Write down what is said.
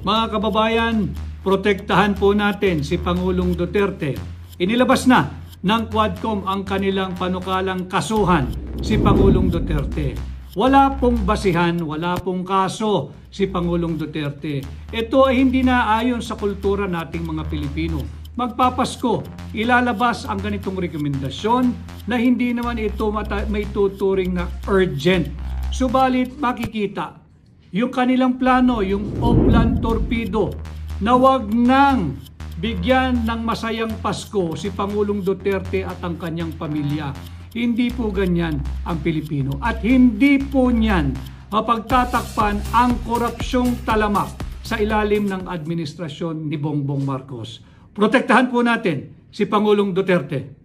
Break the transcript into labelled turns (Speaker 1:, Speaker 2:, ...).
Speaker 1: Mga kababayan, protektahan po natin si Pangulong Duterte. Inilabas na ng Quadcom ang kanilang panukalang kasuhan si Pangulong Duterte. Wala pong basihan, wala pong kaso si Pangulong Duterte. Ito ay hindi na ayon sa kultura nating mga Pilipino. Magpapasko, ilalabas ang ganitong rekomendasyon na hindi naman ito may tuturing na urgent. Subalit makikita yung kanilang plano, yung Oplan Torpedo, na wag nang bigyan ng masayang Pasko si Pangulong Duterte at ang kanyang pamilya. Hindi po ganyan ang Pilipino. At hindi po niyan mapagtatakpan ang korupsyong talamak sa ilalim ng administrasyon ni Bongbong Marcos. Protektahan po natin si Pangulong Duterte.